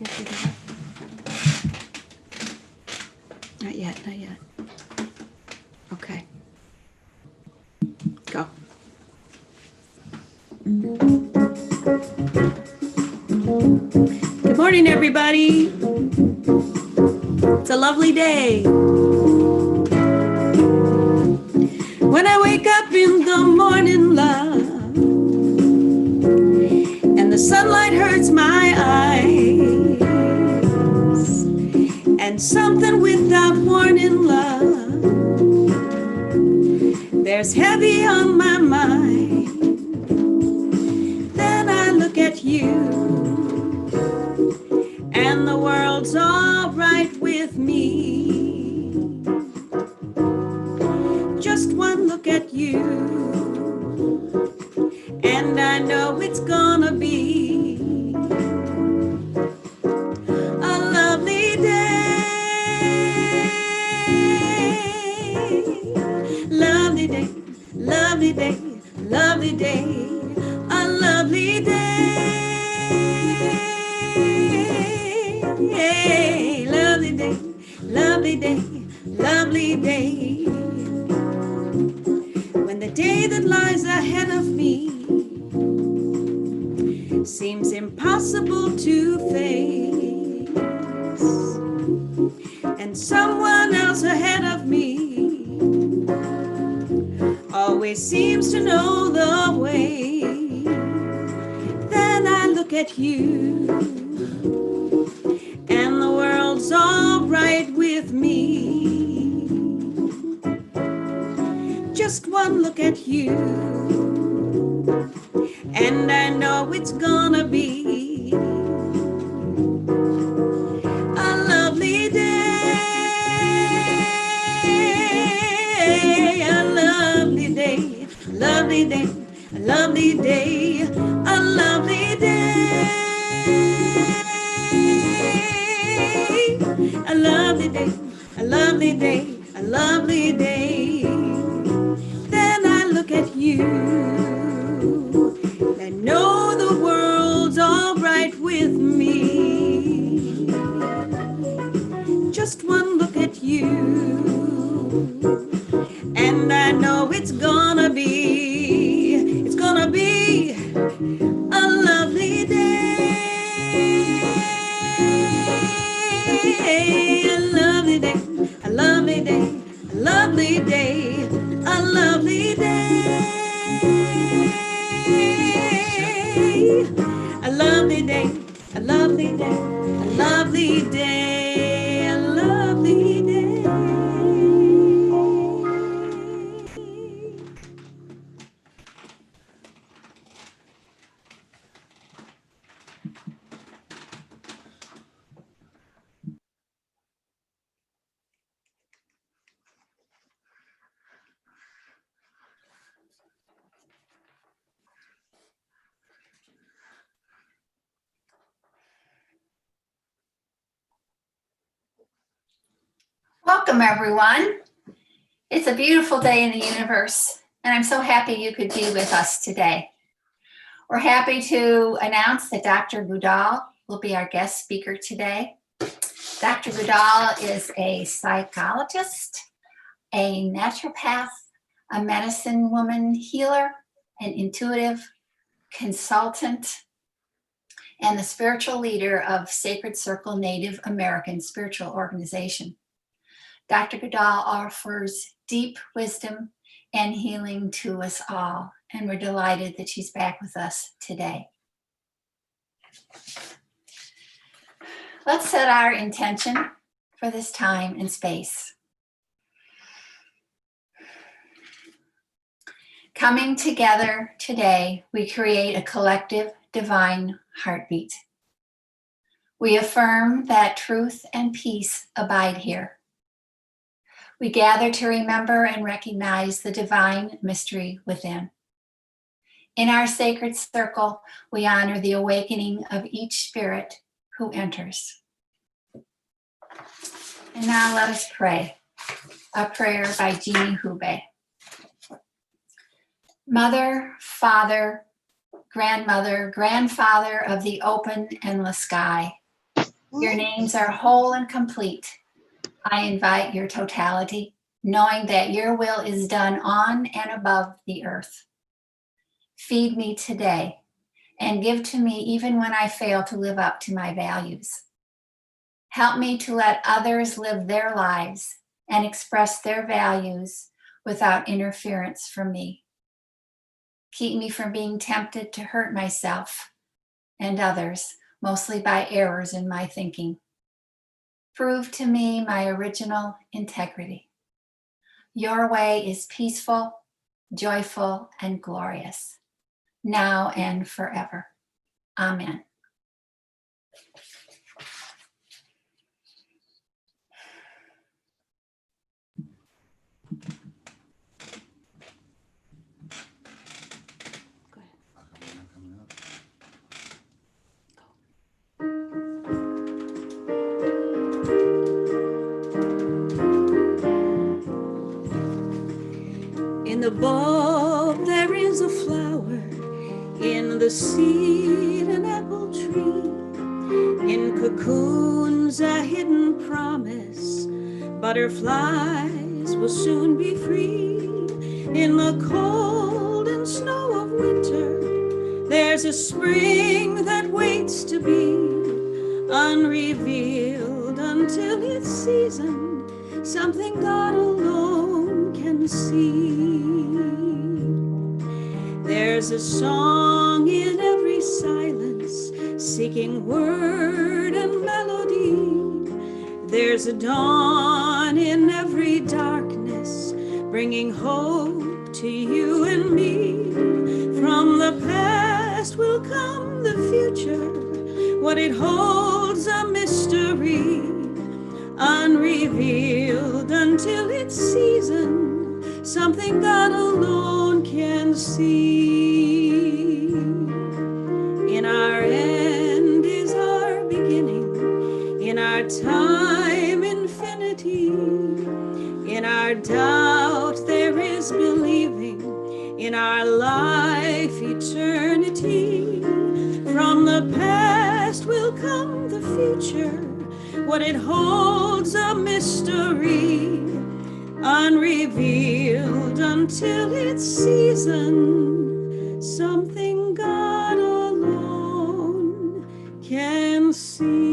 Yes, we can. Not yet, not yet. Okay. Go. Good morning, everybody. It's a lovely day. When I wake up in the morning, love, and the sunlight hurts my eyes, and something without warning, love, there's heavy on my mind. Then I look at you, and the world's all right with me. Just one look at you, and I know it's gonna be a lovely day. Lovely day, lovely day, lovely day, a lovely day. Lovely day, lovely day, lovely day. When the day that lies ahead of me seems impossible to face, and someone else ahead of me always seems to know the way, then I look at you, and the world's all right with me. Just one look at you, and I know it's gonna be a lovely day, a lovely day, lovely day, a lovely day, a lovely day, a lovely day, a lovely day, a lovely day. Then I look at you and know the world's all right with me. Just one look at you, and I know it's gonna be a lovely day, a lovely day, a lovely day, a lovely day, a lovely day, a lovely day, a lovely day, a lovely day, a lovely day. Welcome, everyone. It's a beautiful day in the universe, and I'm so happy you could be with us today. We're happy to announce that Dr. Goodall will be our guest speaker today. Dr. Goodall is a psychologist, a naturopath, a medicine woman healer, an intuitive consultant, and the spiritual leader of Sacred Circle Native American Spiritual Organization. Dr. Goodall offers deep wisdom and healing to us all, and we're delighted that she's back with us today. Let's set our intention for this time and space. Coming together today, we create a collective divine heartbeat. We affirm that truth and peace abide here. We gather to remember and recognize the divine mystery within. In our sacred circle, we honor the awakening of each spirit who enters. And now let us pray. A prayer by Jeannie Hubei. Mother, Father, Grandmother, Grandfather of the open, endless sky, Your names are whole and complete. I invite your totality, knowing that your will is done on and above the earth. Feed me today and give to me even when I fail to live up to my values. Help me to let others live their lives and express their values without interference from me. Keep me from being tempted to hurt myself and others, mostly by errors in my thinking. Prove to me my original integrity. Your way is peaceful, joyful, and glorious, now and forever. Amen. In the bulb there is a flower, in the seed an apple tree, in cocoons a hidden promise, butterflies will soon be free. In the cold and snow of winter, there's a spring that waits to be unrevealed until its season, something God alone can see. There's a song in every silence, seeking word and melody. There's a dawn in every darkness, bringing hope to you and me. From the past will come the future, what it holds a mystery, unrevealed until its season, something God alone can see. In our end is our beginning, in our time infinity, in our doubt there is believing, in our life eternity. From the past will come the future, what it holds a mystery, unrevealed until its season, something God alone can see.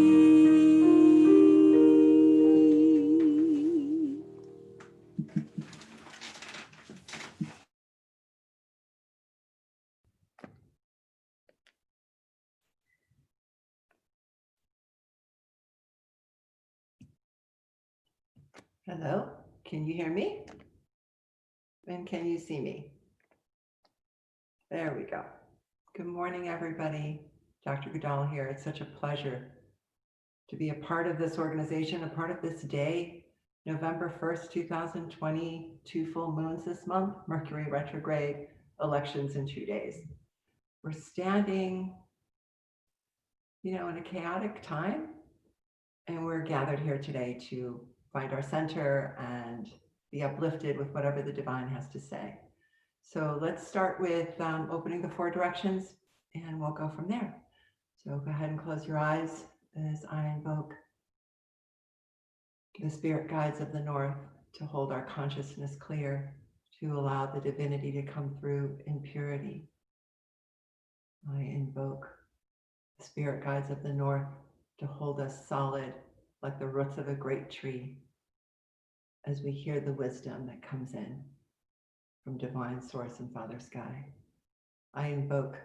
Hello, can you hear me? And can you see me? There we go. Good morning, everybody. Dr. Goodall here. It's such a pleasure to be a part of this organization, a part of this day, November 1st, 2020, 2 full moons this month, Mercury retrograde, elections in 2 days. We're standing, in a chaotic time, and we're gathered here today to find our center and be uplifted with whatever the divine has to say. So let's start with opening the 4 directions, and we'll go from there. So go ahead and close your eyes as I invoke the spirit guides of the north to hold our consciousness clear, to allow the divinity to come through in purity. I invoke the spirit guides of the north to hold us solid like the roots of a great tree as we hear the wisdom that comes in from divine source and Father Sky. I invoke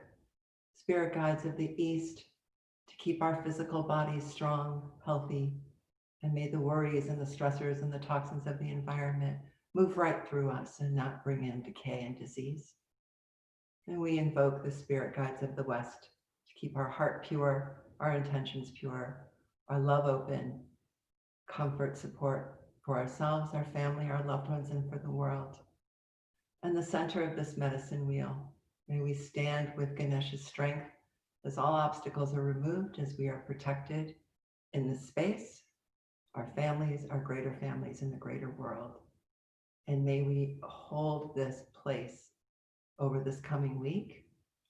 spirit guides of the east to keep our physical bodies strong, healthy, and may the worries and the stressors and the toxins of the environment move right through us and not bring in decay and disease. And we invoke the spirit guides of the west to keep our heart pure, our intentions pure, our love open, comfort, support for ourselves, our family, our loved ones, and for the world. And the center of this medicine wheel, may we stand with Ganesha's strength as all obstacles are removed, as we are protected in this space, our families, our greater families in the greater world. And may we hold this place over this coming week,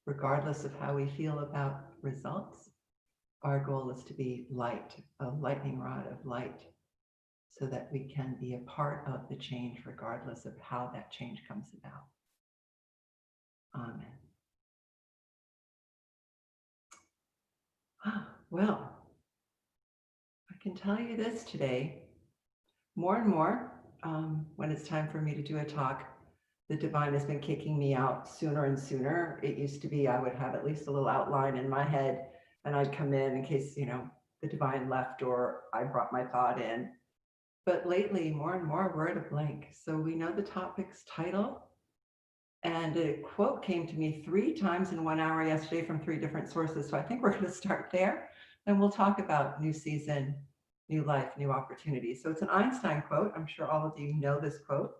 regardless of how we feel about results, Our goal is to be light, a lightning rod of light, so that we can be a part of the change regardless of how that change comes about. Amen. Well, I can tell you this today, more and more, when it's time for me to do a talk, the divine has been kicking me out sooner and sooner. It used to be I would have at least a little outline in my head, and I'd come in case, the divine left or I brought my thought in. But lately, more and more, we're at a blank. So we know the topic's title, and a quote came to me 3 times in 1 hour yesterday from 3 different sources. So I think we're going to start there, and we'll talk about new season, new life, new opportunities. So it's an Einstein quote. I'm sure all of you know this quote,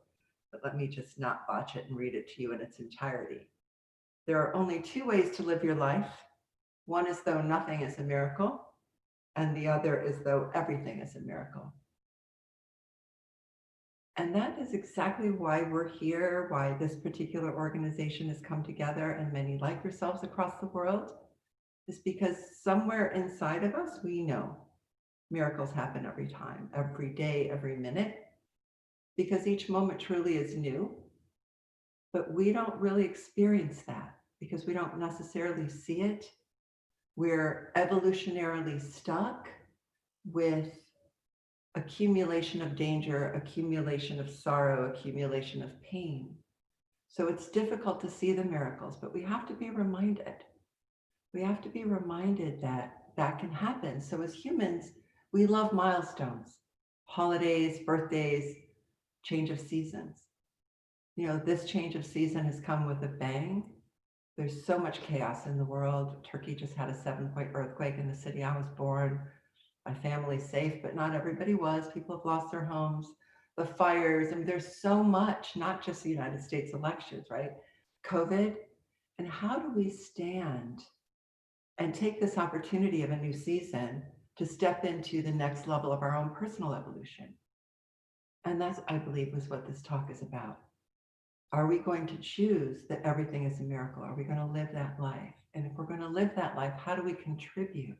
but let me just not botch it and read it to you in its entirety. There are only 2 ways to live your life. One is though nothing is a miracle, and the other is though everything is a miracle. And that is exactly why we're here, why this particular organization has come together, and many like yourselves across the world, is because somewhere inside of us, we know miracles happen every time, every day, every minute, because each moment truly is new. But we don't really experience that because we don't necessarily see it. We're evolutionarily stuck with accumulation of danger, accumulation of sorrow, accumulation of pain. So it's difficult to see the miracles, but we have to be reminded. We have to be reminded that that can happen. So as humans, we love milestones, holidays, birthdays, change of seasons. This change of season has come with a bang. There's so much chaos in the world. Turkey just had a 7-point earthquake in the city I was born. My family's safe, but not everybody was. People have lost their homes, the fires. There's so much, not just the United States elections, right? COVID. And how do we stand and take this opportunity of a new season to step into the next level of our own personal evolution? And that's, I believe, is what this talk is about. Are we going to choose that everything is a miracle? Are we going to live that life? And if we're going to live that life, how do we contribute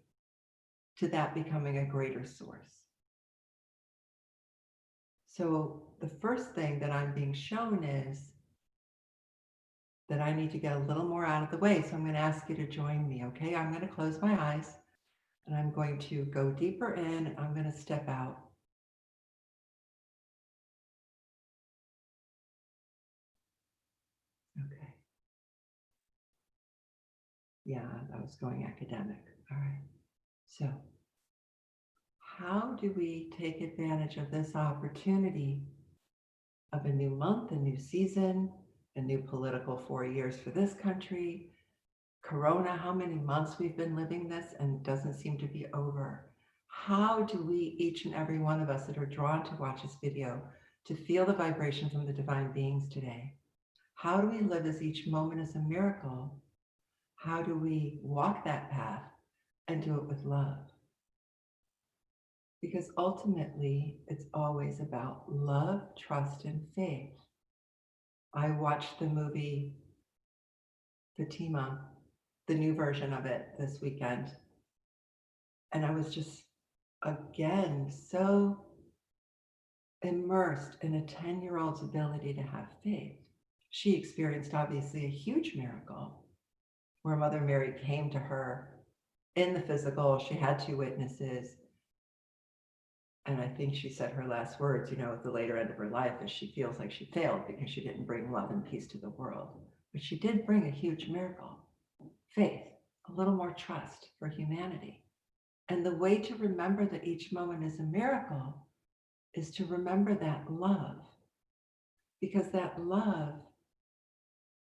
to that becoming a greater source? So the first thing that I'm being shown is that I need to get a little more out of the way. So I'm going to ask you to join me, okay? I'm going to close my eyes and I'm going to go deeper in and I'm going to step out. Okay. Yeah, I was going academic. All right. So how do we take advantage of this opportunity of a new month, a new season, a new political 4 years for this country? Corona, how many months we've been living this and it doesn't seem to be over. How do we, each and every one of us that are drawn to watch this video, to feel the vibration from the divine beings today? How do we live as each moment is a miracle? How do we walk that path and do it with love? Because ultimately, it's always about love, trust, and faith. I watched the movie Fatima, the new version of it this weekend. And I was just, again, so immersed in a 10-year-old's ability to have faith. She experienced obviously a huge miracle where Mother Mary came to her in the physical. She had 2 witnesses. And I think she said her last words, at the later end of her life, is she feels like she failed because she didn't bring love and peace to the world. But she did bring a huge miracle, faith, a little more trust for humanity. And the way to remember that each moment is a miracle is to remember that love, because that love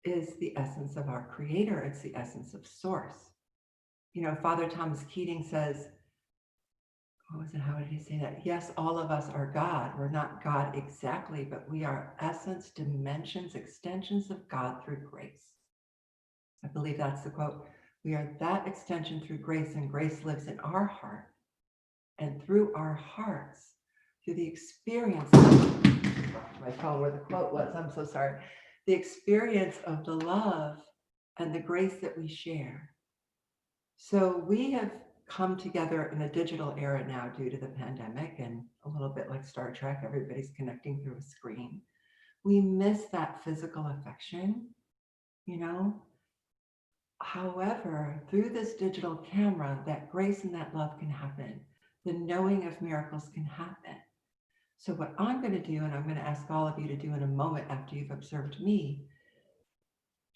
is the essence of our Creator. It's the essence of Source. Father Thomas Keating says, how did he say that? Yes, all of us are God. We're not God exactly, but we are essence, dimensions, extensions of God through grace. I believe that's the quote. We are that extension through grace, and grace lives in our heart. And through our hearts, through the experience, my phone where the quote was, I'm so sorry. The experience of the love and the grace that we share. So we have come together in a digital era now due to the pandemic, and a little bit like Star Trek, everybody's connecting through a screen. We miss that physical affection, you know? However, through this digital camera, that grace and that love can happen. The knowing of miracles can happen. So what I'm going to do, and I'm going to ask all of you to do in a moment after you've observed me,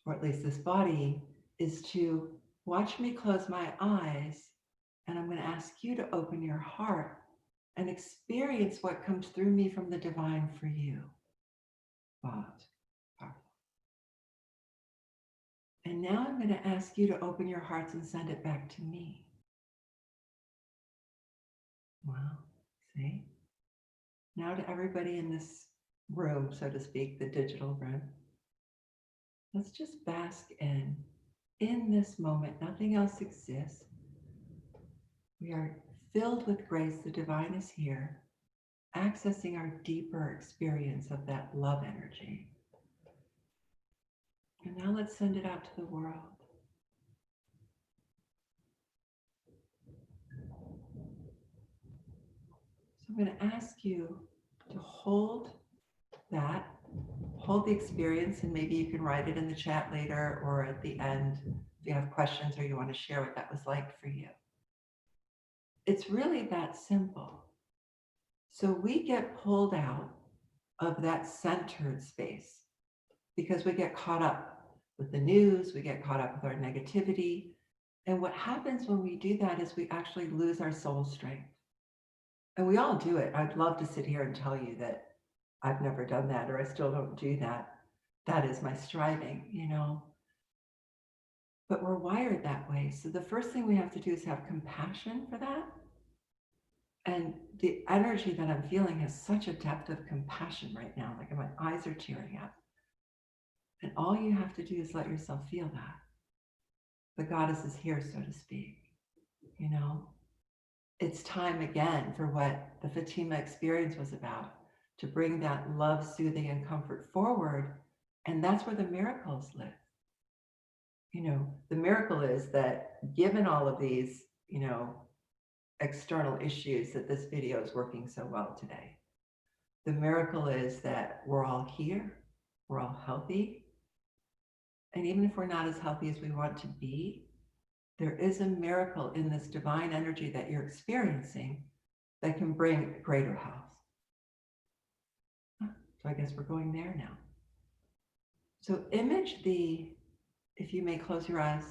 or at least this body, is to watch me close my eyes, and I'm going to ask you to open your heart and experience what comes through me from the divine for you. Wow, it's powerful. And now I'm going to ask you to open your hearts and send it back to me. Wow, see? Now to everybody in this room, so to speak, the digital room, let's just bask in this moment. Nothing else exists. We are filled with grace. The divine is here, accessing our deeper experience of that love energy. And now let's send it out to the world. So I'm going to ask you to hold the experience, and maybe you can write it in the chat later or at the end if you have questions or you want to share what that was like for you. It's really that simple. So we get pulled out of that centered space because we get caught up with the news, we get caught up with our negativity. And what happens when we do that is we actually lose our soul strength. And we all do it. I'd love to sit here and tell you that I've never done that, or I still don't do that. That is my striving, you know. But we're wired that way. So the first thing we have to do is have compassion for that. And the energy that I'm feeling has such a depth of compassion right now, like my eyes are tearing up. And all you have to do is let yourself feel that. The goddess is here, so to speak, you know. It's time again for what the Fatima experience was about, to bring that love, soothing, and comfort forward. And that's where the miracles live. You know, the miracle is that given all of these, you know, external issues, that this video is working so well today. The miracle is that we're all here, we're all healthy. And even if we're not as healthy as we want to be, there is a miracle in this divine energy that you're experiencing that can bring greater health. So I guess we're going there now. So image if you may close your eyes,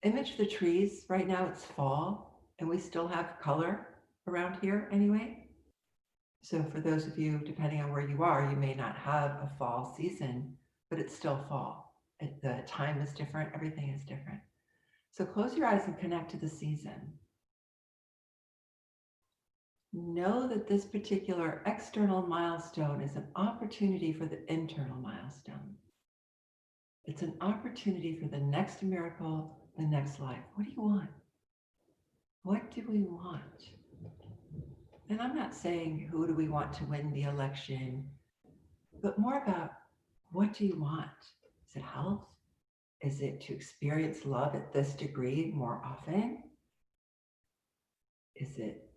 image the trees. Right now it's fall and we still have color around here anyway. So for those of you, depending on where you are, you may not have a fall season, but it's still fall. The time is different, everything is different. So close your eyes and connect to the season. Know that this particular external milestone is an opportunity for the internal milestone. It's an opportunity for the next miracle, the next life. What do you want? What do we want? And I'm not saying who do we want to win the election, but more about what do you want? Is it health? Is it to experience love at this degree more often? Is it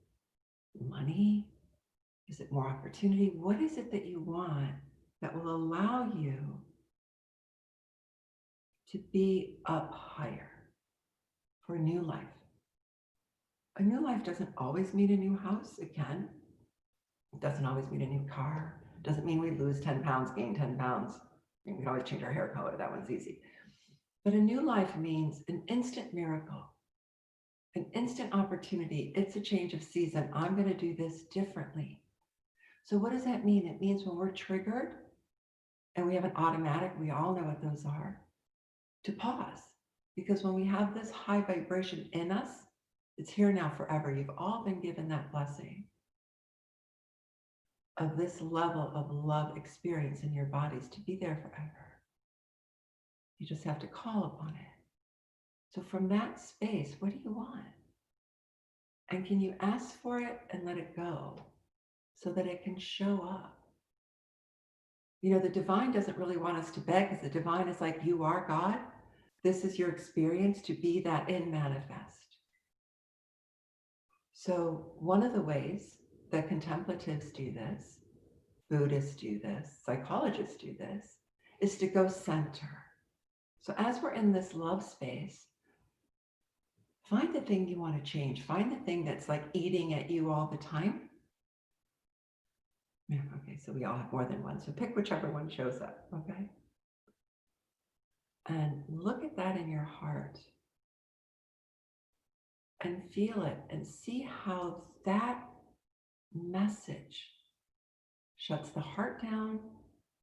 money? Is it more opportunity? What is it that you want that will allow you to be up higher for a new life? A new life doesn't always mean a new house. It can. It doesn't always mean a new car. It doesn't mean we lose 10 pounds, gain 10 pounds. We can always change our hair color. That one's easy. But a new life means an instant miracle, an instant opportunity. It's a change of season. I'm going to do this differently. So what does that mean? It means when we're triggered and we have an automatic, we all know what those are, to pause. Because when we have this high vibration in us, it's here now forever. You've all been given that blessing of this level of love experience in your bodies to be there forever. You just have to call upon it. So from that space, what do you want? And can you ask for it and let it go so that it can show up? You know, the divine doesn't really want us to beg, because the divine is like, you are God. This is your experience, to be that in manifest. So one of the ways that contemplatives do this, Buddhists do this, psychologists do this, is to go center. So as we're in this love space, find the thing you want to change. Find the thing that's like eating at you all the time. Yeah, okay, so we all have more than one. So pick whichever one shows up, okay? And look at that in your heart. And feel it and see how that message shuts the heart down,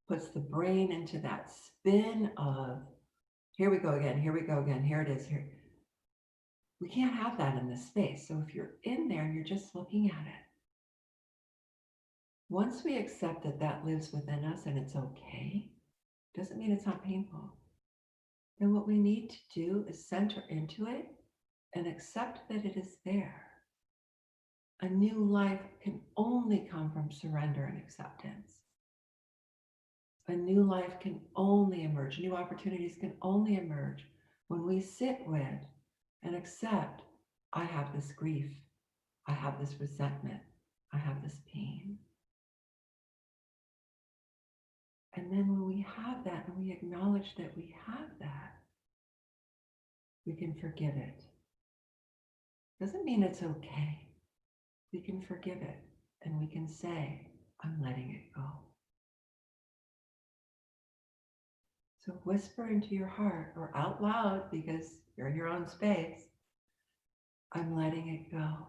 puts the brain into that spin of, here we go again, here we go again, here it is, here. We can't have that in this space. So if you're in there and you're just looking at it, once we accept that that lives within us and it's okay, doesn't mean it's not painful. Then what we need to do is center into it and accept that it is there. A new life can only come from surrender and acceptance. A new life can only emerge, new opportunities can only emerge when we sit with and accept, I have this grief, I have this resentment, I have this pain. And then when we have that and we acknowledge that we have that, we can forgive it. Doesn't mean it's okay. We can forgive it and we can say, I'm letting it go. So whisper into your heart or out loud because you're in your own space, I'm letting it go.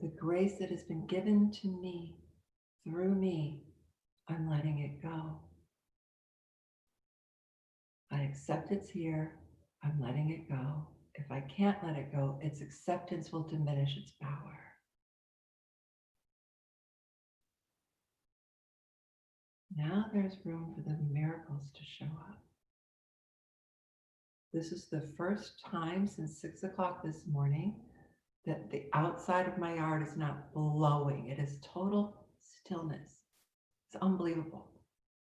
The grace that has been given to me, through me, I'm letting it go. I accept it's here, I'm letting it go. If I can't let it go, its acceptance will diminish its power. Now there's room for the miracles to show up. This is the first time since 6 o'clock this morning that the outside of my yard is not blowing. It is total stillness. It's unbelievable.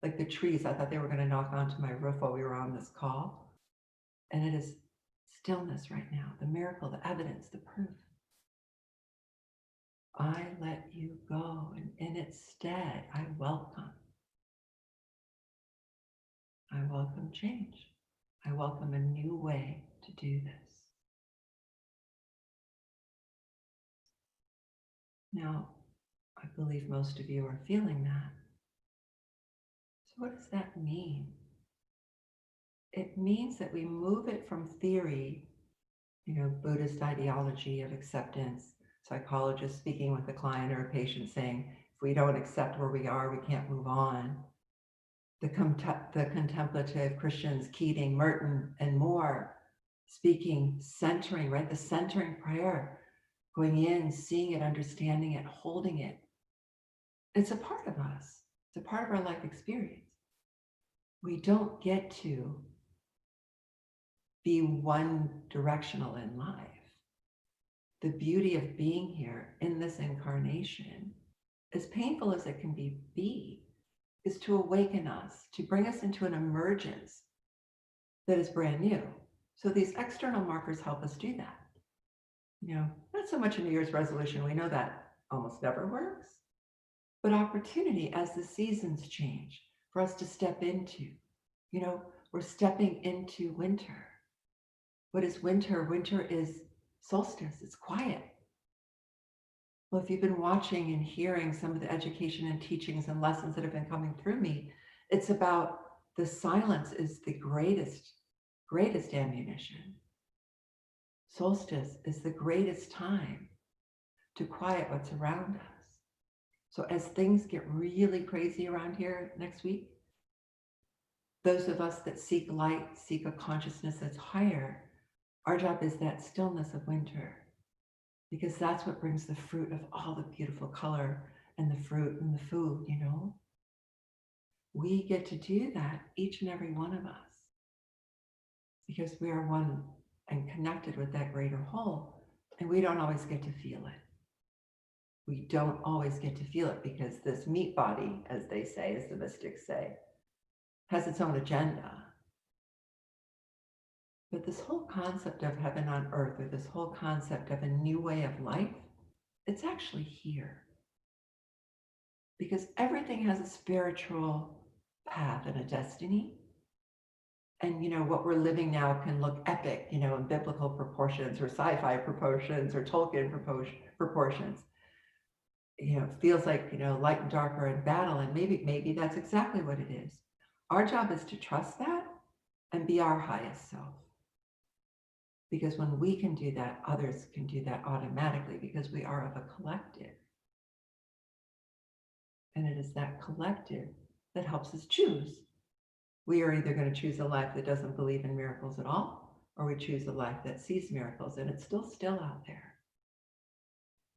Like the trees, I thought they were going to knock onto my roof while we were on this call. And it is stillness right now, the miracle, the evidence, the proof. I let you go, and in its stead, I welcome change. I welcome a new way to do this. Now, I believe most of you are feeling that. So what does that mean? It means that we move it from theory, Buddhist ideology of acceptance, psychologist speaking with a client or a patient saying, if we don't accept where we are, we can't move on. The contemplative Christians, Keating, Merton, and more, speaking, centering, right? The centering prayer, going in, seeing it, understanding it, holding it. It's a part of us. It's a part of our life experience. We don't get to be one directional in life. The beauty of being here in this incarnation, as painful as it can be, is to awaken us, to bring us into an emergence that is brand new. So these external markers help us do that. Not so much a New Year's resolution. We know that almost never works. But opportunity as the seasons change for us to step into. We're stepping into winter. What is winter? Winter is solstice. It's quiet. Well, if you've been watching and hearing some of the education and teachings and lessons that have been coming through me, it's about the silence is the greatest ammunition. Solstice is the greatest time to quiet what's around us. So as things get really crazy around here next week, those of us that seek light, seek a consciousness that's higher, our job is that stillness of winter. Because that's what brings the fruit of all the beautiful color and the fruit and the food, We get to do that, each and every one of us. Because we are one and connected with that greater whole. And we don't always get to feel it. We don't always get to feel it because this meat body, as they say, as the mystics say, has its own agenda. But this whole concept of heaven on earth, or this whole concept of a new way of life, it's actually here. Because everything has a spiritual path and a destiny. And what we're living now can look epic, in biblical proportions or sci-fi proportions or Tolkien proportions. It feels like, light and dark are in battle, and maybe that's exactly what it is. Our job is to trust that and be our highest self. Because when we can do that, others can do that automatically, because we are of a collective. And it is that collective that helps us choose. We are either going to choose a life that doesn't believe in miracles at all, or we choose a life that sees miracles, and it's still out there.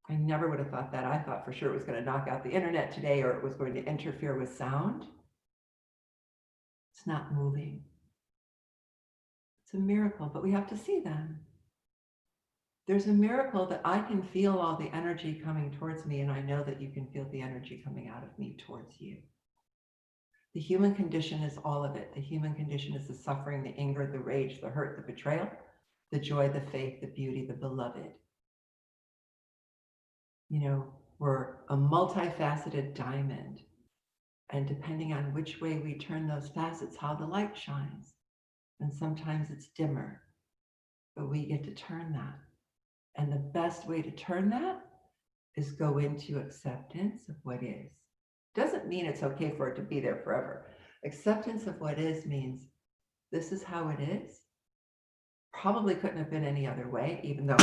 I never would have thought that. I thought for sure it was going to knock out the internet today, or it was going to interfere with sound. It's not moving. It's a miracle, but we have to see them. There's a miracle that I can feel all the energy coming towards me, and I know that you can feel the energy coming out of me towards you. The human condition is all of it. The human condition is the suffering, the anger, the rage, the hurt, the betrayal, the joy, the faith, the beauty, the beloved. We're a multifaceted diamond. And depending on which way we turn those facets, how the light shines. And sometimes it's dimmer, but we get to turn that. And the best way to turn that is go into acceptance of what is. Doesn't mean it's okay for it to be there forever. Acceptance of what is means this is how it is. Probably couldn't have been any other way, even though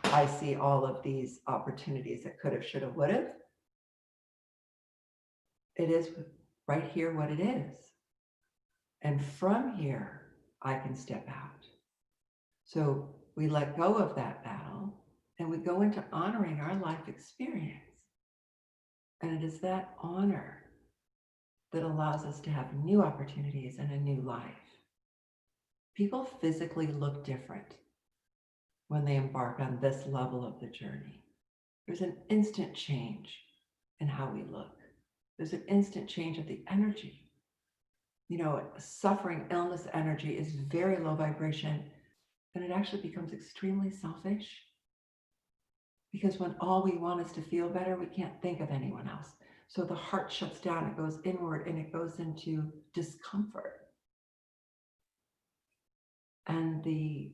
I see all of these opportunities that could have, should have, would have. It is right here what it is. And from here, I can step out. So we let go of that battle and we go into honoring our life experience. And it is that honor that allows us to have new opportunities and a new life. People physically look different when they embark on this level of the journey. There's an instant change in how we look. There's an instant change of the energy. Suffering, illness energy is very low vibration, and it actually becomes extremely selfish. Because when all we want is to feel better, we can't think of anyone else. So the heart shuts down, it goes inward, and it goes into discomfort. And the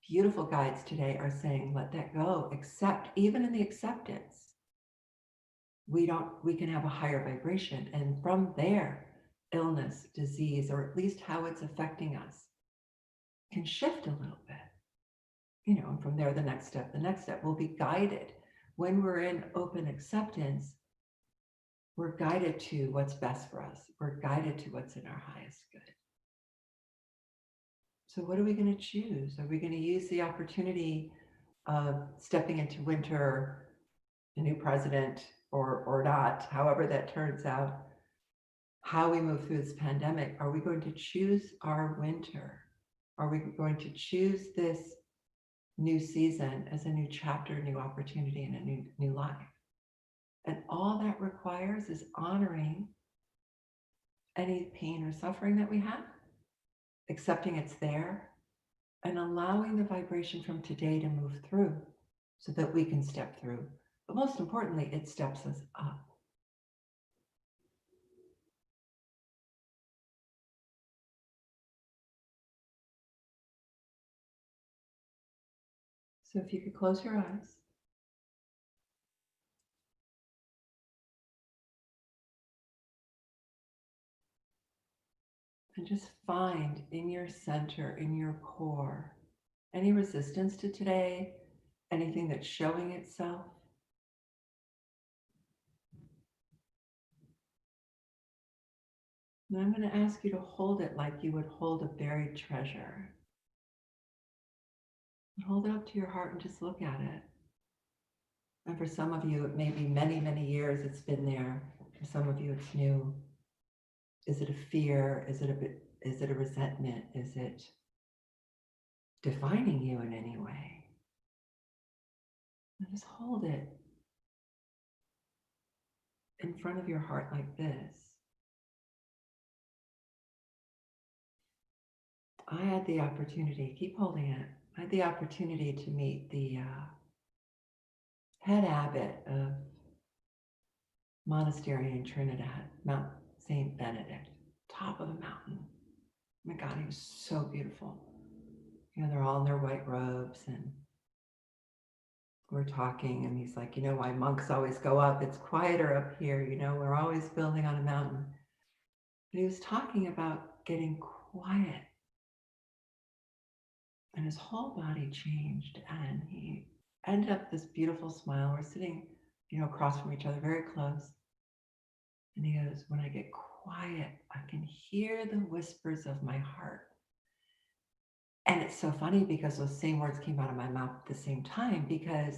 beautiful guides today are saying, let that go, accept. Even in the acceptance, we can have a higher vibration. And from there, illness, disease, or at least how it's affecting us can shift a little bit. And from there, the next step will be guided. When we're in open acceptance, we're guided to what's best for us. We're guided to what's in our highest good. So what are we going to choose? Are we going to use the opportunity of stepping into winter, a new president, or not, however that turns out, how we move through this pandemic? Are we going to choose our winter? Are we going to choose this new season as a new chapter, new opportunity, and a new life? And all that requires is honoring any pain or suffering that we have, accepting it's there, and allowing the vibration from today to move through so that we can step through. But most importantly, it steps us up. So if you could close your eyes. And just find in your center, in your core, any resistance to today, anything that's showing itself. And I'm going to ask you to hold it like you would hold a buried treasure. And hold it up to your heart and just look at it. And for some of you, it may be many, many years it's been there. For some of you, it's new. Is it a fear? Is it a resentment? Is it defining you in any way? And just hold it in front of your heart like this. I had the opportunity, keep holding it, I had the opportunity to meet the head abbot of monastery in Trinidad, Mount St. Benedict, top of the mountain. Oh my God, he was so beautiful. You know, they're all in their white robes and we're talking and he's like, you know why monks always go up? It's quieter up here. You know, we're always building on a mountain. But he was talking about getting quiet. And his whole body changed and he ended up this beautiful smile. We're sitting, you know, across from each other, very close. And he goes, when I get quiet, I can hear the whispers of my heart. And it's so funny because those same words came out of my mouth at the same time, because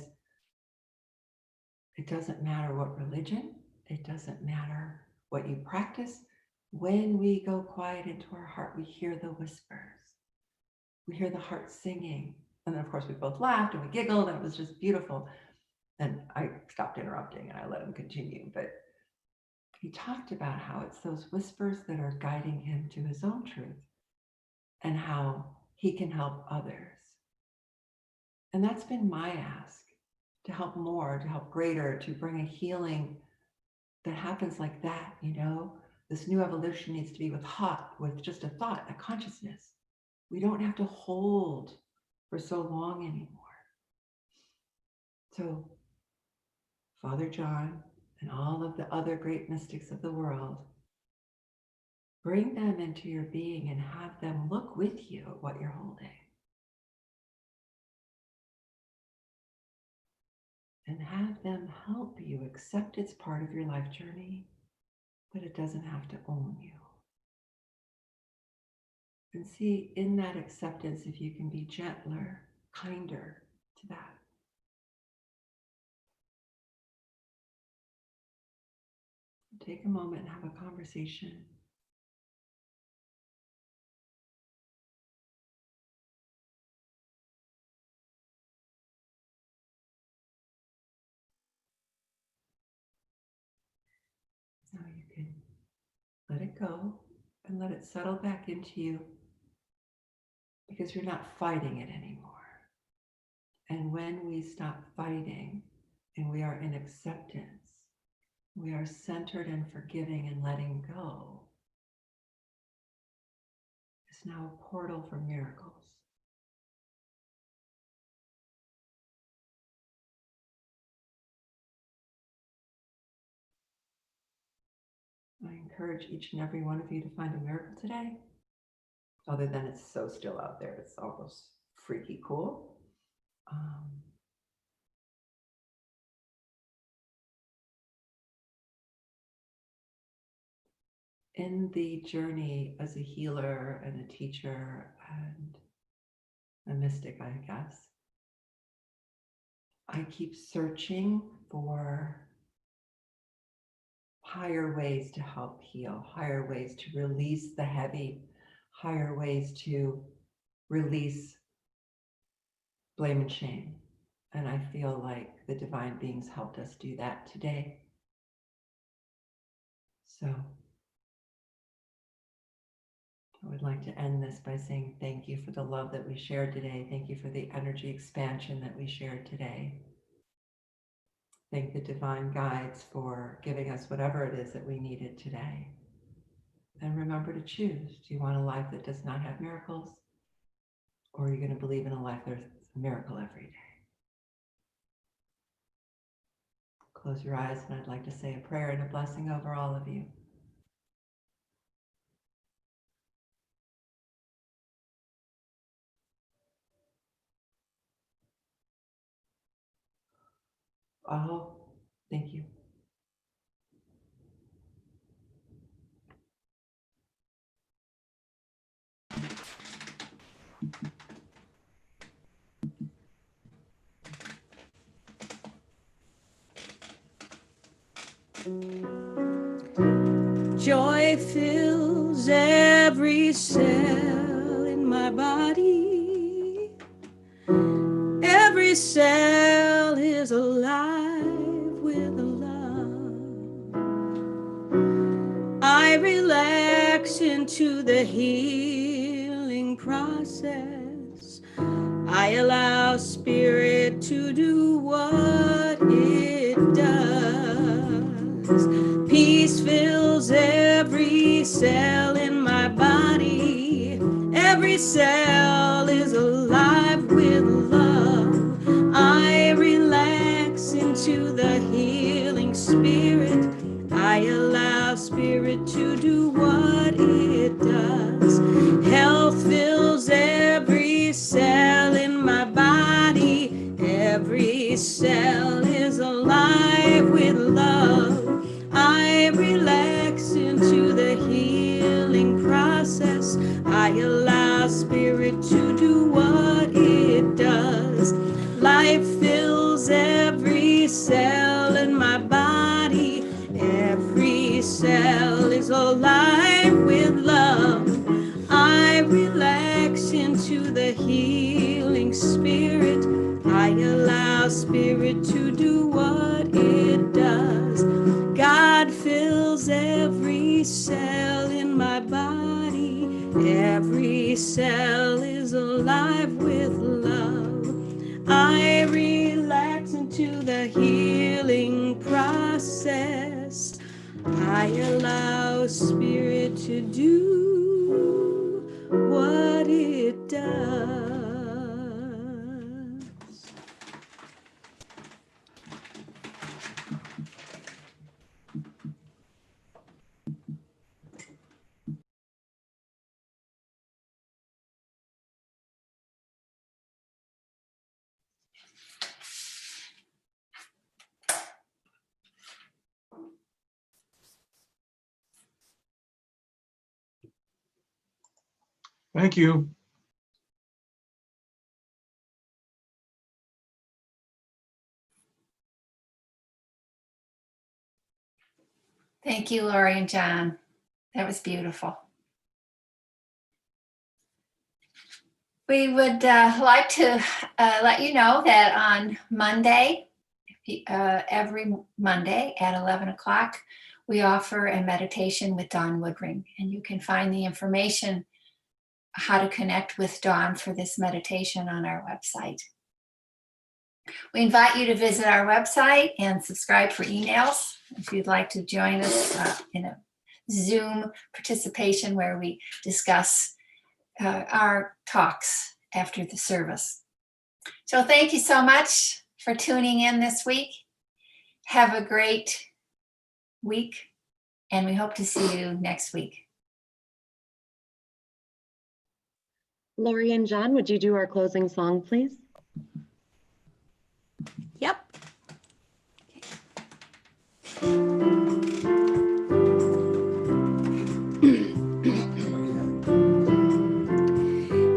it doesn't matter what religion, it doesn't matter what you practice. When we go quiet into our heart, we hear the whispers. We hear the heart singing. And then of course we both laughed and we giggled and it was just beautiful. And I stopped interrupting and I let him continue. But he talked about how it's those whispers that are guiding him to his own truth and how he can help others. And that's been my ask, to help more, to help greater, to bring a healing that happens like that, you know? This new evolution needs to be with just a thought, a consciousness. We don't have to hold for so long anymore. So Father John and all of the other great mystics of the world, bring them into your being and have them look with you at what you're holding. And have them help you accept it's part of your life journey, but it doesn't have to own you. And see in that acceptance if you can be gentler, kinder to that. Take a moment and have a conversation. Now you can let it go and let it settle back into you, because you're not fighting it anymore. And when we stop fighting and we are in acceptance, we are centered and forgiving and letting go. It's now a portal for miracles. I encourage each and every one of you to find a miracle today. Other than it's so still out there, it's almost freaky cool. In the journey as a healer and a teacher and a mystic, I guess, I keep searching for higher ways to help heal, higher ways to release the heavy, higher ways to release blame and shame. And I feel like the divine beings helped us do that today. So I would like to end this by saying thank you for the love that we shared today. Thank you for the energy expansion that we shared today. Thank the divine guides for giving us whatever it is that we needed today. And remember to choose. Do you want a life that does not have miracles? Or are you going to believe in a life there's a miracle every day? Close your eyes and I'd like to say a prayer and a blessing over all of you. Oh, thank you. Joy fills every cell in my body. Every cell is alive with love. I relax into the healing process. I allow Spirit to do what it does. Peace fills every cell in my body. Every cell is alive with love. I relax into the healing Spirit. I allow Spirit to do what it does. Health fills every cell in my body. Every cell is alive with love. I relax into the healing process. I allow Spirit to do what it does. Life fills every cell in my body. Every cell is alive with love. I relax into the healing Spirit. I allow Spirit to do what it does. God fills every cell in my body. Every cell is alive with love. I relax into the healing process. I allow Spirit to do what it does. Thank you. Thank you, Lori and John. That was beautiful. We would like to let you know that on Monday, every Monday at 11 o'clock, we offer a meditation with Dawn Woodring, and you can find the information how to connect with Dawn for this meditation on our website. We invite you to visit our website and subscribe for emails if you'd like to join us in a Zoom participation where we discuss our talks after the service. So thank you so much for tuning in this week. Have a great week, and we hope to see you next week. Lori and John, would you do our closing song, please? Yep.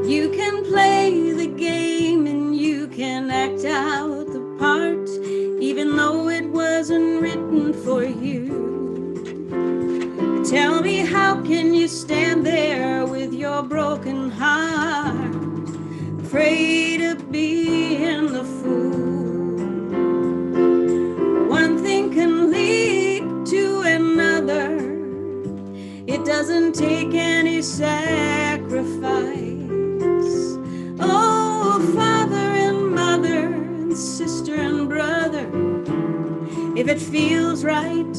You can play the game and you can act out the part, even though it wasn't written for you. Tell me, how can you stand there with your broken heart, afraid of being the fool? One thing can lead to another. It doesn't take any sacrifice. Oh, father and mother and sister and brother, if it feels right,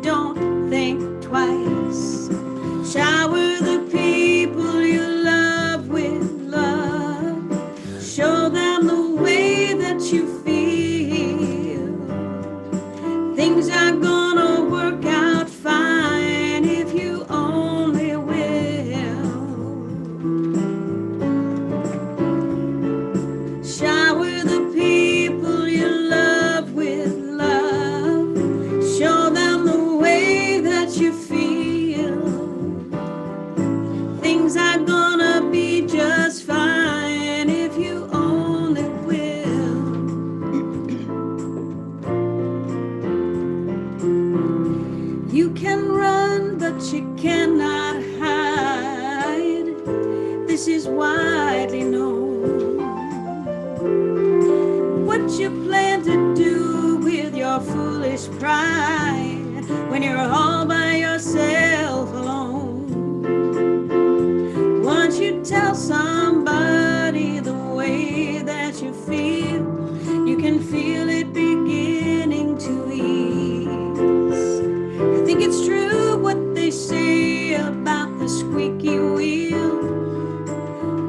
don't think twice. Shower the people you love with love. Show them the way that you feel. Things are gonna work out fine if you only will. Shower the people you love with love. Show them the way that you feel. Things are gonna be just fine if you only will. You can run, but you cannot hide. This is widely known. What you plan to do with your foolish pride when you're all by yourself alone? Once you tell somebody the way that you feel, you can feel it beginning to ease. I think it's true what they say about the squeaky wheel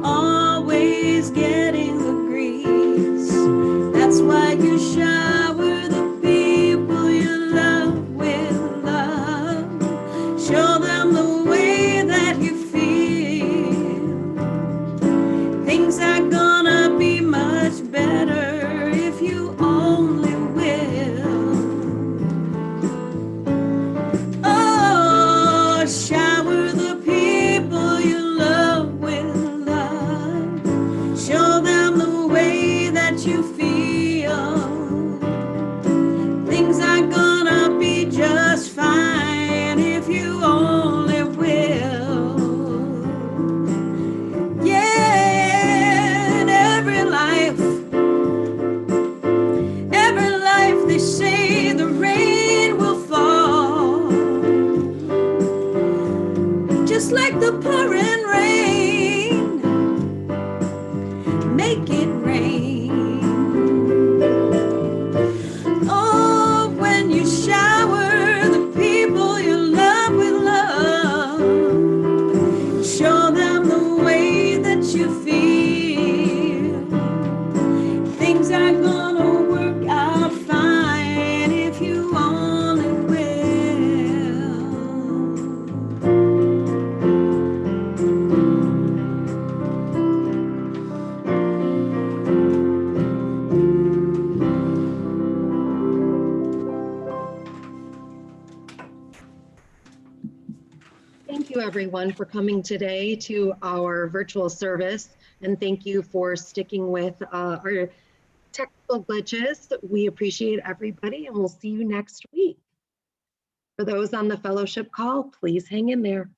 always getting the grease. That's why you shower the people you love with love. Show them the way that you feel. Things are gonna be much better if you only will. Oh, shower the people you love with love. Show them the way that you feel. Things are gonna be just fine if you only will. Yeah, in every life they say the rain will fall. Just like the pouring rain, make it rain. Oh, when you shower the people you love with love, show them the way that you feel. Things are gonna work out fine if you only will. Thank you, everyone, for coming today to our virtual service. And thank you for sticking with our technical glitches. We appreciate everybody, and we'll see you next week. For those on the fellowship call, please hang in there.